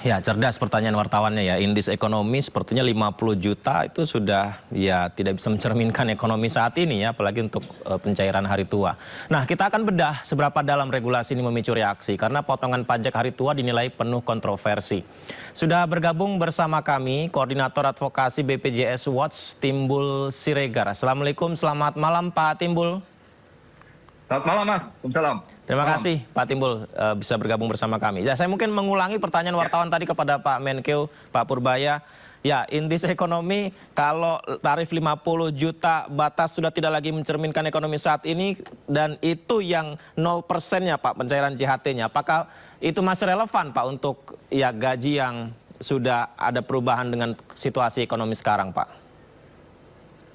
Ya, cerdas pertanyaan wartawannya ya. Indeks ekonomi sepertinya 50 juta itu sudah ya tidak bisa mencerminkan ekonomi saat ini ya, apalagi untuk pencairan hari tua. Nah, kita akan bedah seberapa dalam regulasi ini memicu reaksi karena potongan pajak hari tua dinilai penuh kontroversi. Sudah bergabung bersama kami Koordinator Advokasi BPJS Watch Timbul Siregar. Assalamualaikum, selamat malam Pak Timbul. Selamat malam Mas, Waalaikumsalam. Terima kasih Pak Timbul bisa bergabung bersama kami. Ya, saya mungkin mengulangi pertanyaan wartawan tadi kepada Pak Menkeu, Pak Purbaya. Ya, indeks ekonomi kalau tarif 50 juta batas sudah tidak lagi mencerminkan ekonomi saat ini dan itu yang 0%-nya Pak pencairan JHT-nya. Apakah itu masih relevan Pak untuk ya gaji yang sudah ada perubahan dengan situasi ekonomi sekarang Pak?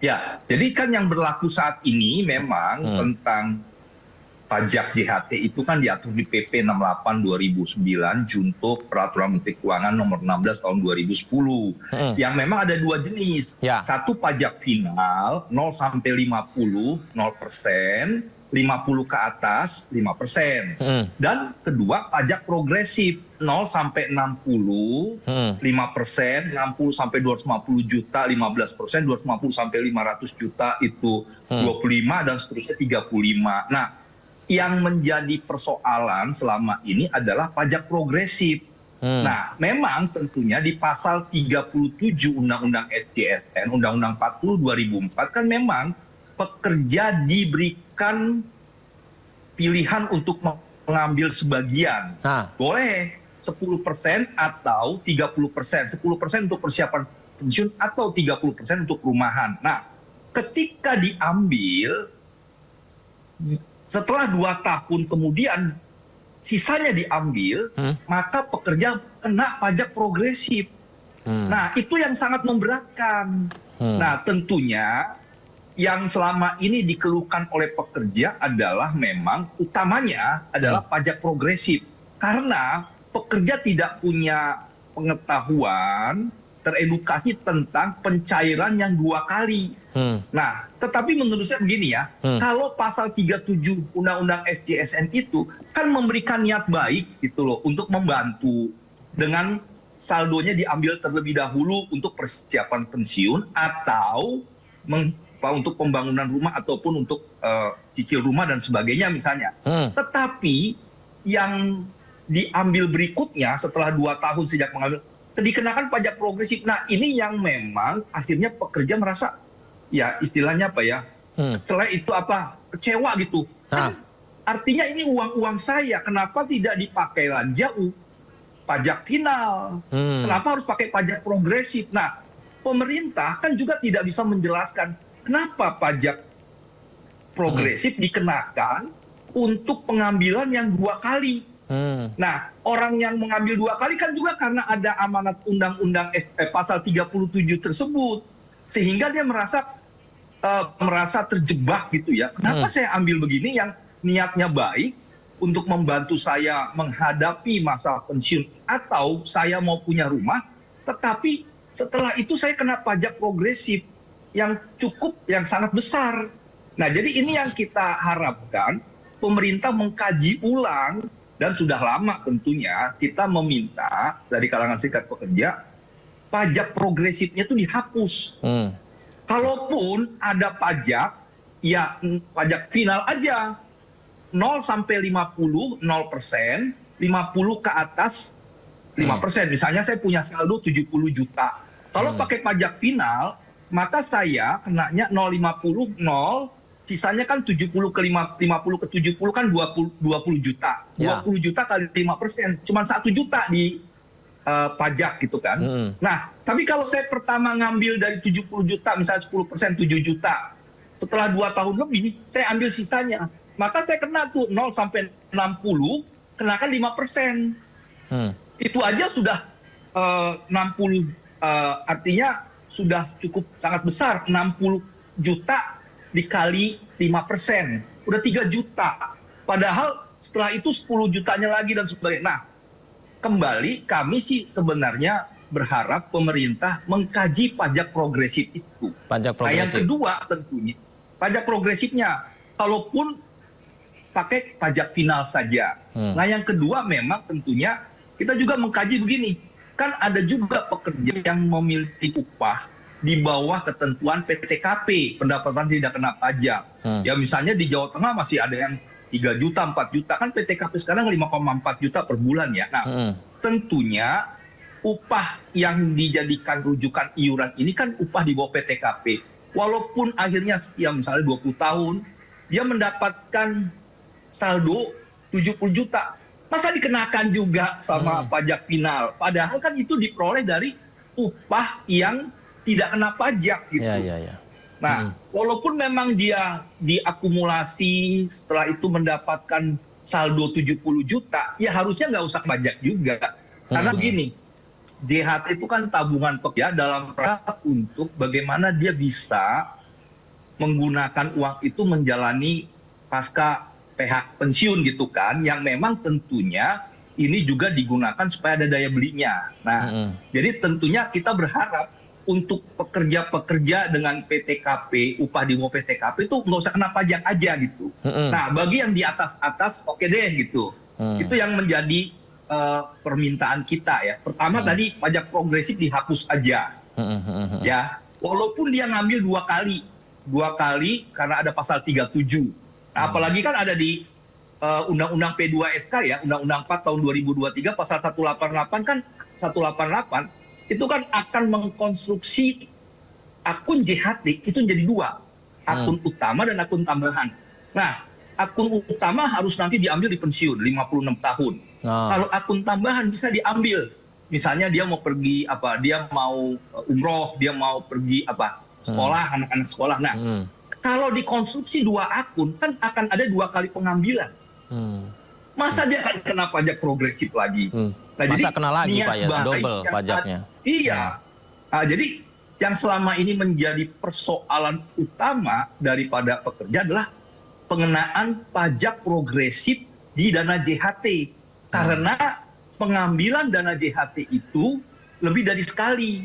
Ya, jadi kan yang berlaku saat ini memang tentang pajak JHT itu kan diatur di PP 68 2009 junto Peraturan Menteri Keuangan nomor 16 tahun 2010. Yang memang ada dua jenis. Ya. Satu pajak final 0 sampai 50 0%, 50 ke atas 5%. Dan kedua pajak progresif 0 sampai 60 5%, 60 sampai 250 juta 15%, 250 sampai 500 juta itu 25 dan seterusnya 35. Nah, yang menjadi persoalan selama ini adalah pajak progresif. Nah, memang tentunya di pasal 37 Undang-Undang SJSN, Undang-Undang 40 2004 kan memang pekerja diberikan pilihan untuk mengambil sebagian. Boleh 10% atau 30%. 10% untuk persiapan pensiun atau 30% untuk perumahan. Nah, ketika diambil setelah 2 tahun kemudian sisanya diambil, maka pekerja kena pajak progresif. Nah, itu yang sangat memberatkan. Nah, tentunya yang selama ini dikeluhkan oleh pekerja adalah memang utamanya adalah pajak progresif. Karena pekerja tidak punya pengetahuan, teredukasi tentang pencairan yang 2 kali. Nah, tetapi menurut saya begini ya, kalau pasal 37 Undang-Undang SJSN itu kan memberikan niat baik gitu loh untuk membantu dengan saldonya diambil terlebih dahulu untuk persiapan pensiun atau untuk pembangunan rumah ataupun untuk cicil rumah dan sebagainya misalnya. Tetapi yang diambil berikutnya setelah 2 tahun sejak mengambil dikenakan pajak progresif. Nah, ini yang memang akhirnya pekerja merasa ya istilahnya apa ya, selain itu apa, kecewa gitu. Kan, artinya ini uang saya, kenapa tidak dipakai jauh pajak final? Kenapa harus pakai pajak progresif? Nah, pemerintah kan juga tidak bisa menjelaskan kenapa pajak progresif dikenakan untuk pengambilan yang 2 kali. Nah, orang yang mengambil 2 kali kan juga karena ada amanat undang-undang pasal 37 tersebut. Sehingga dia merasa terjebak gitu ya. Kenapa saya ambil begini yang niatnya baik untuk membantu saya menghadapi masa pensiun atau saya mau punya rumah, tetapi setelah itu saya kena pajak progresif yang sangat besar. Nah, jadi ini yang kita harapkan pemerintah mengkaji ulang. Dan sudah lama tentunya kita meminta dari kalangan serikat pekerja pajak progresifnya itu dihapus. Kalaupun ada pajak, ya pajak final aja 0 sampai 50 0%, 50 ke atas 5%. Misalnya saya punya saldo 70 juta. Kalau pakai pajak final, maka saya kenanya 0,50 0. Sisanya kan 50 ke 70 kan 20 juta. 20 juta kali 5%, cuma 1 juta di pajak gitu kan. Nah, tapi kalau saya pertama ngambil dari 70 juta, misalnya 10%, 7 juta. Setelah 2 tahun lebih, saya ambil sisanya. Maka saya kena tuh 0 sampai 60, kenakan 5%. Itu aja sudah 60, artinya sudah cukup sangat besar. 60 juta dikali 5%, udah 3 juta. Padahal setelah itu 10 jutanya lagi dan sebagainya. Nah, kembali kami sih sebenarnya berharap pemerintah mengkaji pajak progresif itu. Pajak progresif. Nah, yang kedua tentunya, pajak progresifnya, kalaupun pakai pajak final saja. Nah, yang kedua memang tentunya kita juga mengkaji begini, kan ada juga pekerja yang memiliki upah di bawah ketentuan PTKP, pendapatan tidak kena pajak. Ya misalnya di Jawa Tengah masih ada yang 3 juta, 4 juta, kan PTKP sekarang 5,4 juta per bulan ya. Nah, tentunya upah yang dijadikan rujukan iuran ini kan upah di bawah PTKP. Walaupun akhirnya ya misalnya 20 tahun, dia mendapatkan saldo 70 juta. Maka dikenakan juga sama pajak final. Padahal kan itu diperoleh dari upah yang tidak kena pajak gitu. Nah, walaupun memang dia diakumulasi setelah itu mendapatkan saldo 70 juta, ya harusnya nggak usah pajak juga. Karena begini, JHT itu kan tabungan pekerja dalam rangka untuk bagaimana dia bisa menggunakan uang itu menjalani pasca PH pensiun gitu kan, yang memang tentunya ini juga digunakan supaya ada daya belinya. Nah, jadi tentunya kita berharap untuk pekerja-pekerja dengan PTKP, upah di bawah PTKP itu nggak usah kena pajak aja gitu. Nah, bagi yang di atas-atas oke deh gitu. Itu yang menjadi permintaan kita ya. Pertama tadi pajak progresif dihapus aja. Ya, walaupun dia ngambil dua kali karena ada pasal 37. Nah, apalagi kan ada di Undang-Undang P2SK ya, Undang-Undang 4 tahun 2023 pasal 188 kan 188 itu kan akan mengkonstruksi akun JHT itu jadi 2, akun utama dan akun tambahan. Nah, akun utama harus nanti diambil di pensiun 56 tahun. Kalau akun tambahan bisa diambil, misalnya dia mau pergi dia mau umroh, dia mau pergi sekolah, anak-anak sekolah. Nah, kalau dikonstruksi 2 akun kan akan ada 2 kali pengambilan. Masa dia akan kena pajak progresif lagi? Nah, masa jadi, kena lagi Pak ya, double pajaknya. Iya. Nah, jadi yang selama ini menjadi persoalan utama daripada pekerja adalah pengenaan pajak progresif di dana JHT. Karena pengambilan dana JHT itu lebih dari sekali.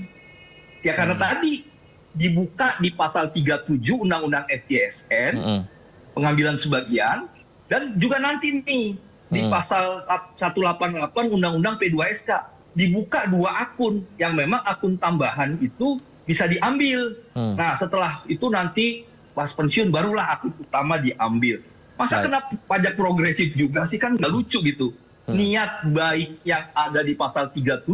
Ya karena tadi dibuka di pasal 37 Undang-Undang SJSN, pengambilan sebagian, dan juga nanti nih di pasal 188 Undang-Undang P2SK dibuka 2 akun yang memang akun tambahan itu bisa diambil. Nah, setelah itu nanti pas pensiun barulah akun utama diambil. Masa kena pajak progresif juga sih, kan nggak lucu gitu. Niat baik yang ada di pasal 37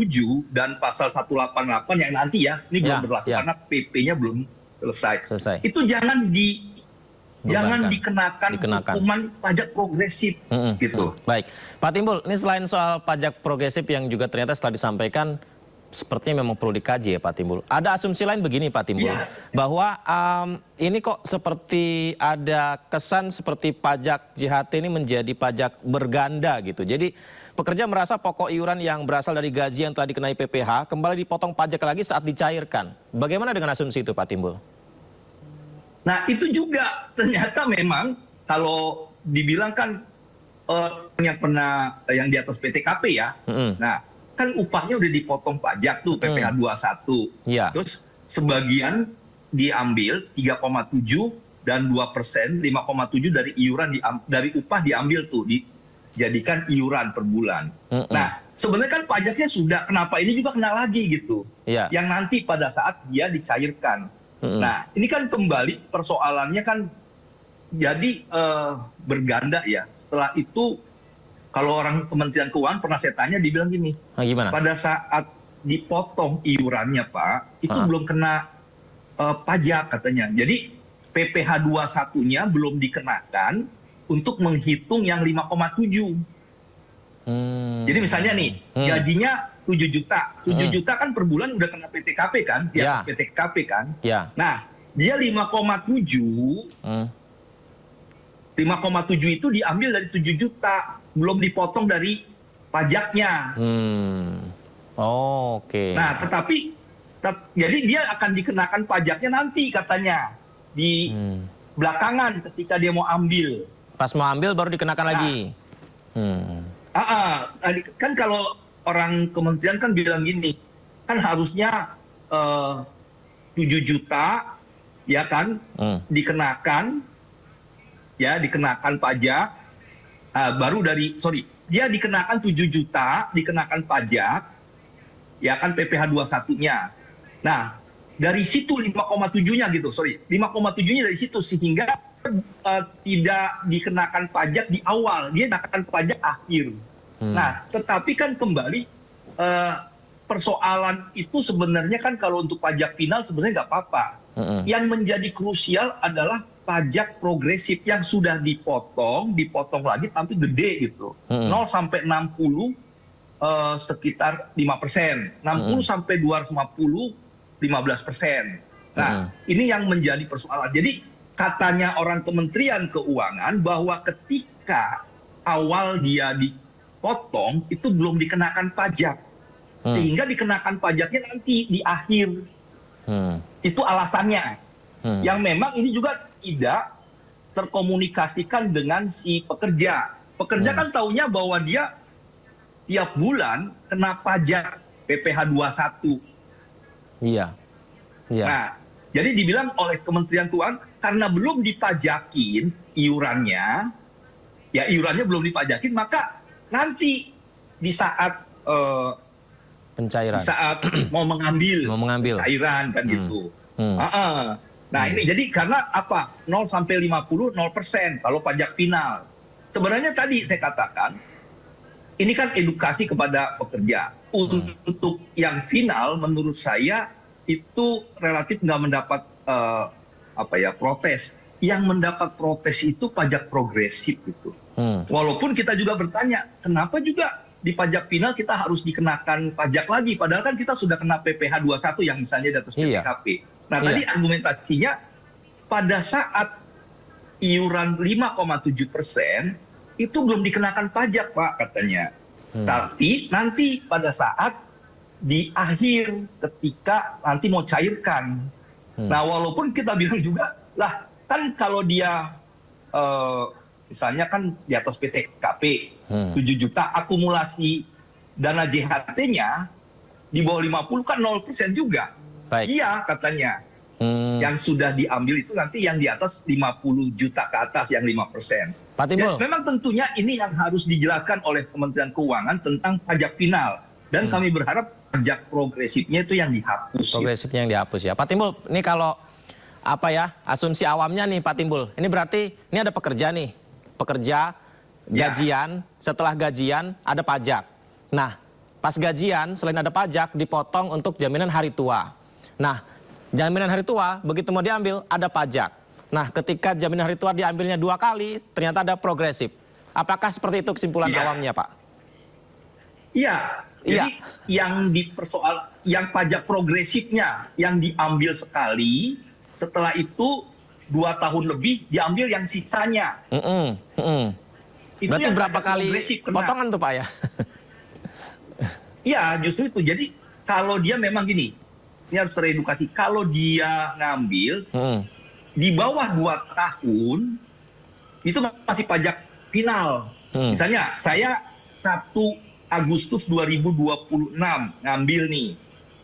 dan pasal 188 yang nanti ya, ini belum berlaku karena PP-nya belum selesai. Itu jangan dikenakan hukuman pajak progresif gitu. Baik, Pak Timbul, ini selain soal pajak progresif yang juga ternyata setelah disampaikan sepertinya memang perlu dikaji ya Pak Timbul. Ada asumsi lain begini Pak Timbul, bahwa ini kok seperti ada kesan seperti pajak JHT ini menjadi pajak berganda gitu. Jadi pekerja merasa pokok iuran yang berasal dari gaji yang telah dikenai PPh kembali dipotong pajak lagi saat dicairkan. Bagaimana dengan asumsi itu Pak Timbul? Nah, itu juga ternyata memang kalau dibilang kan yang di atas PTKP ya. Nah, kan upahnya udah dipotong pajak tuh PPh 21. Terus sebagian diambil 3,7 dan 2%, 5,7 dari iuran dari upah diambil tuh dijadikan iuran per bulan. Nah, sebenarnya kan pajaknya sudah, kenapa ini juga kena lagi gitu. Yang nanti pada saat dia dicairkan. Nah, ini kan kembali persoalannya kan jadi berganda ya. Setelah itu kalau orang Kementerian Keuangan pernah saya tanya, dibilang gini, gimana? Pada saat dipotong iurannya Pak, itu belum kena pajak katanya. Jadi PPh 21-nya belum dikenakan untuk menghitung yang 5,7. Jadi misalnya nih, gajinya 7 juta. 7 juta kan per bulan udah kena PTKP kan? Di atas PTKP kan? Nah, dia 5,7. 5,7 itu diambil dari 7 juta. Belum dipotong dari pajaknya. Oke. Nah, jadi dia akan dikenakan pajaknya nanti katanya. Di belakangan ketika dia mau ambil. Pas mau ambil baru dikenakan lagi. Kan kalau orang kementerian kan bilang gini, kan harusnya 7 juta ya kan dikenakan pajak, dia dikenakan 7 juta dikenakan pajak, ya kan PPh 21-nya. Nah, dari situ 5,7-nya gitu, 5,7-nya dari situ sehingga tidak dikenakan pajak di awal, dia dikenakan pajak akhir. Nah, tetapi kan kembali persoalan itu sebenarnya kan kalau untuk pajak final sebenarnya nggak apa-apa. Yang menjadi krusial adalah pajak progresif yang sudah dipotong lagi tapi gede gitu. 0 sampai 60 sekitar 5%, 60 sampai 250 15%. Nah, ini yang menjadi persoalan. Jadi katanya orang Kementerian Keuangan bahwa ketika awal dia dipotong itu belum dikenakan pajak, sehingga dikenakan pajaknya nanti di akhir. Itu alasannya. Yang memang ini juga tidak terkomunikasikan dengan si pekerja. Pekerja kan taunya bahwa dia tiap bulan kena pajak PPh 21. Iya. Nah, jadi dibilang oleh Kementerian Keuangan karena belum dipajakin iurannya, ya iurannya belum dipajakin, maka nanti di saat pencairan, mau mengambil cairan kan gitu. Nah ini jadi karena apa? 0 sampai 50 0% kalau pajak final. Sebenarnya tadi saya katakan ini kan edukasi kepada pekerja. Untuk yang final menurut saya itu relatif nggak mendapat protes. Yang mendapat protes itu pajak progresif itu. Walaupun kita juga bertanya, kenapa juga di pajak final kita harus dikenakan pajak lagi? Padahal kan kita sudah kena PPh 21 yang misalnya di atas PPKP. Nah tadi argumentasinya pada saat iuran 5,7% itu belum dikenakan pajak Pak katanya. Tapi nanti pada saat di akhir ketika nanti mau cairkan. Nah walaupun kita bilang juga lah kan kalau dia misalnya kan di atas PTKP 7 juta akumulasi dana JHT-nya di bawah 50 kan 0% juga. Baik. Iya katanya. Yang sudah diambil itu nanti yang di atas 50 juta ke atas yang 5%. Pak Timbul. Ya, memang tentunya ini yang harus dijelaskan oleh Kementerian Keuangan tentang pajak final. Dan kami berharap pajak progresifnya itu yang dihapus. Progresifnya yang dihapus ya. Pak Timbul, ini kalau asumsi awamnya nih Pak Timbul. Ini berarti ini ada pekerja nih. Pekerja gajian, setelah gajian ada pajak. Nah, pas gajian selain ada pajak dipotong untuk jaminan hari tua. Nah, jaminan hari tua begitu mau diambil ada pajak. Nah, ketika jaminan hari tua diambilnya 2 kali, ternyata ada progresif. Apakah seperti itu kesimpulan awamnya, Pak? Iya. Jadi yang pajak progresifnya yang diambil sekali, setelah itu 2 tahun lebih diambil yang sisanya. Itu berarti yang berapa kali potongan tuh Pak ya? Iya, justru itu. Jadi kalau dia memang gini, ini harus teredukasi. Kalau dia ngambil di bawah 2 tahun, itu masih pajak final. Misalnya saya 1 Agustus 2026 ngambil nih,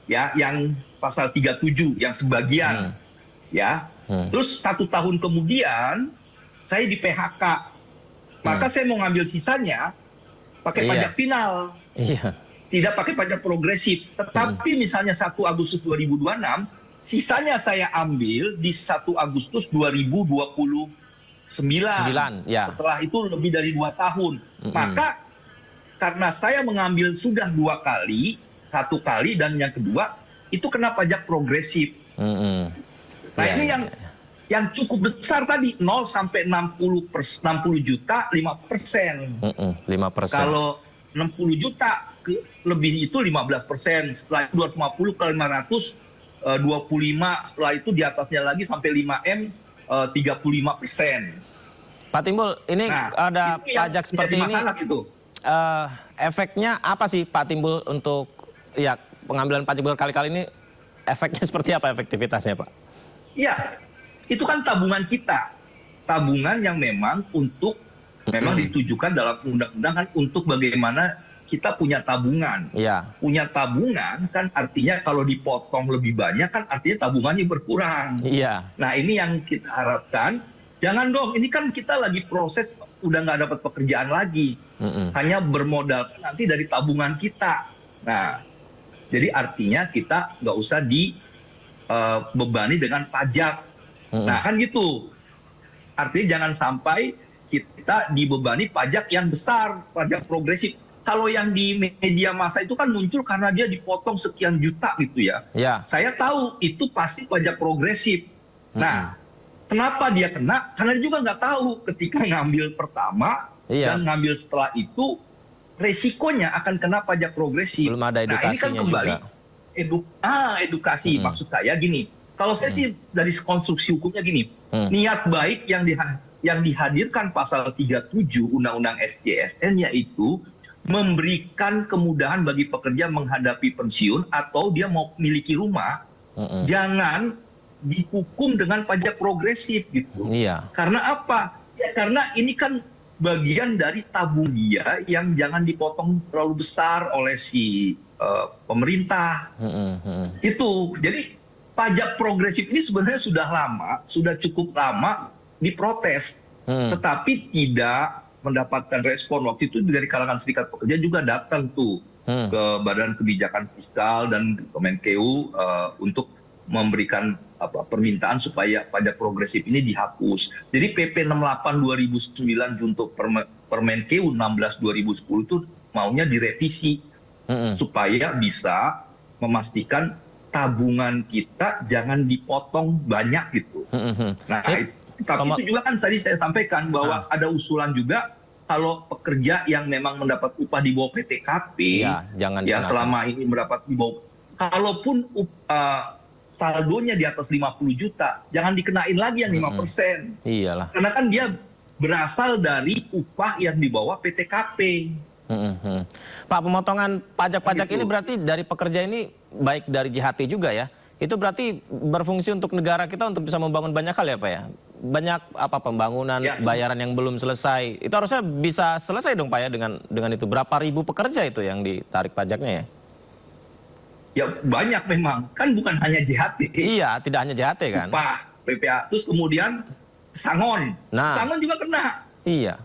ya, yang pasal 37 yang sebagian, ya. Terus 1 tahun kemudian saya di PHK, maka saya mau ngambil sisanya pakai pajak final. Tidak pakai pajak progresif. Tetapi misalnya 1 Agustus 2026, sisanya saya ambil di 1 Agustus 2029. Ya. Setelah itu lebih dari 2 tahun. Maka karena saya mengambil sudah 2 kali, 1 kali dan yang kedua, itu kena pajak progresif. Nah ini yang cukup besar tadi, 0 sampai 60 juta, 5%. 5%. Kalau 60 juta lebih itu 15%, setelah itu 250 ke 500 25, setelah itu di atasnya lagi sampai 5M 35%. Pak Timbul, ini ada pajak seperti ini. Efeknya apa sih Pak Timbul untuk pengambilan pajak berkali-kali ini? Efeknya seperti apa efektivitasnya Pak? Iya, itu kan tabungan kita, tabungan yang memang ditujukan dalam undang-undang kan untuk bagaimana kita punya tabungan. Punya tabungan kan artinya kalau dipotong lebih banyak kan artinya tabungannya berkurang. Nah ini yang kita harapkan. Jangan dong, ini kan kita lagi proses udah nggak dapat pekerjaan lagi. Hanya bermodal nanti dari tabungan kita. Nah Jadi artinya kita nggak usah dibebani dengan pajak. Nah kan gitu. Artinya jangan sampai kita dibebani pajak yang besar, pajak progresif. Kalau yang di media massa itu kan muncul karena dia dipotong sekian juta gitu ya. Saya tahu itu pasti pajak progresif. Nah, kenapa dia kena? Karena dia juga nggak tahu ketika ngambil pertama dan ngambil setelah itu resikonya akan kena pajak progresif. Belum ada edukasinya. Nah, ini kan kembali edukasi. Maksud saya gini, kalau saya sih dari konstruksi hukumnya gini, niat baik yang dihadirkan pasal 37 Undang-Undang SJSN yaitu memberikan kemudahan bagi pekerja menghadapi pensiun atau dia mau memiliki rumah, jangan dihukum dengan pajak progresif gitu. Karena apa? Ya karena ini kan bagian dari tabung dia yang jangan dipotong terlalu besar oleh si pemerintah. Itu. Jadi pajak progresif ini sebenarnya sudah cukup lama diprotes, tetapi tidak mendapatkan respon. Waktu itu dari kalangan serikat pekerja juga datang tuh ke Badan Kebijakan Fiskal dan Kemenkeu untuk memberikan permintaan supaya pajak progresif ini dihapus. Jadi PP 68 2009 untuk Permenkeu 16 2010 itu maunya direvisi supaya bisa memastikan tabungan kita jangan dipotong banyak gitu. Nah, tapi itu juga kan tadi saya sampaikan bahwa ada usulan juga kalau pekerja yang memang mendapat upah di bawah PTKP, ya selama ini mendapat di bawah, kalaupun saldonya di atas 50 juta, jangan dikenain lagi yang 5%. Iyalah. Karena kan dia berasal dari upah yang di bawah PTKP. Pak, pemotongan pajak-pajak ini berarti dari pekerja ini baik dari JHT juga ya? Itu berarti berfungsi untuk negara kita untuk bisa membangun banyak hal ya Pak ya? Banyak pembangunan, bayaran yang belum selesai. Itu harusnya bisa selesai dong Pak ya dengan itu. Berapa ribu pekerja itu yang ditarik pajaknya ya? Ya banyak memang. Kan bukan hanya JHT. Iya, tidak hanya JHT kan? Upah, PPA. Terus kemudian Sangon. Sangon juga kena. Iya.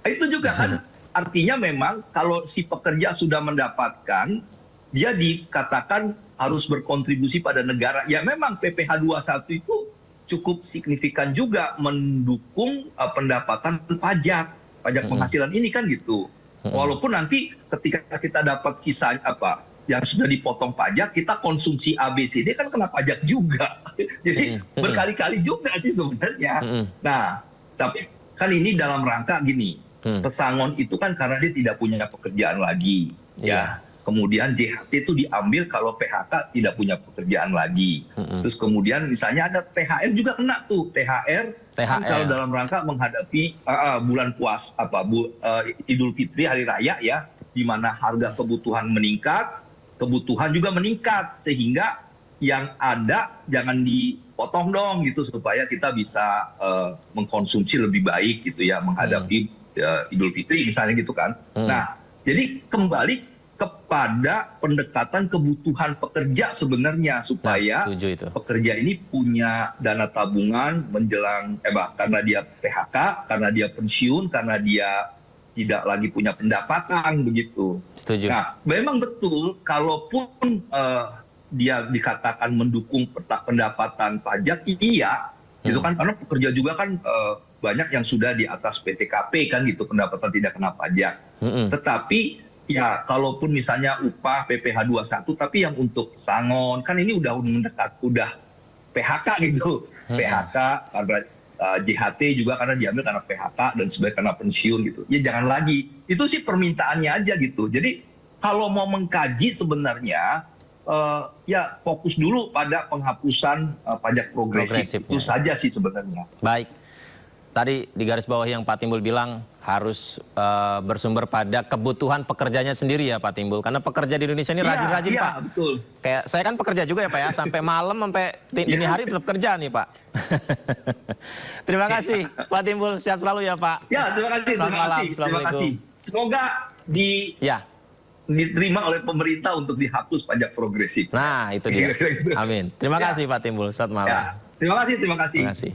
Itu juga kan artinya memang kalau si pekerja sudah mendapatkan, dia dikatakan harus berkontribusi pada negara. Ya memang PPh 21 itu cukup signifikan juga mendukung pendapatan pajak penghasilan ini kan gitu. Walaupun nanti ketika kita dapat sisa yang sudah dipotong pajak, kita konsumsi ABCD kan kena pajak juga. Jadi berkali-kali juga sih sebenarnya. Nah, tapi kan ini dalam rangka gini, pesangon itu kan karena dia tidak punya pekerjaan lagi. Ya. Kemudian JHT itu diambil kalau PHK tidak punya pekerjaan lagi. Terus kemudian misalnya ada THR juga kena tuh. THR. Kan kalau dalam rangka menghadapi bulan Idul Fitri, Hari Raya ya, di mana harga kebutuhan meningkat, kebutuhan juga meningkat. Sehingga yang ada jangan dipotong dong gitu supaya kita bisa mengkonsumsi lebih baik gitu ya, menghadapi Idul Fitri misalnya gitu kan. Nah, jadi kembali kepada pendekatan kebutuhan pekerja sebenarnya supaya pekerja ini punya dana tabungan menjelang karena dia PHK, karena dia pensiun, karena dia tidak lagi punya pendapatan begitu. Setuju. Nah, memang betul kalaupun dia dikatakan mendukung pendapatan pajak, iya, gitu kan karena pekerja juga kan banyak yang sudah di atas PTKP kan gitu pendapatan tidak kena pajak. Tetapi ya, kalaupun misalnya upah PPh 21, tapi yang untuk Sangon, kan ini udah mendekat, udah PHK gitu. PHK, karena JHT juga karena diambil karena PHK dan sebagai karena pensiun gitu. Ya jangan lagi. Itu sih permintaannya aja gitu. Jadi kalau mau mengkaji sebenarnya, ya fokus dulu pada penghapusan pajak progresif. Itu saja sih sebenarnya. Baik. Tadi di garis bawah yang Pak Timbul bilang harus bersumber pada kebutuhan pekerjanya sendiri ya Pak Timbul. Karena pekerja di Indonesia ini rajin-rajin Pak. Betul. Kayak saya kan pekerja juga ya Pak ya. Sampai malam, sampai dini hari tetap kerja nih Pak. Terima kasih Pak Timbul. Sehat selalu ya Pak. Ya, terima kasih. Selamat malam. Assalamualaikum. Semoga diterima oleh pemerintah untuk dihapus pajak progresif. Nah, itu dia. Amin. Terima kasih Pak Timbul. Selamat malam. Terima kasih. Terima kasih.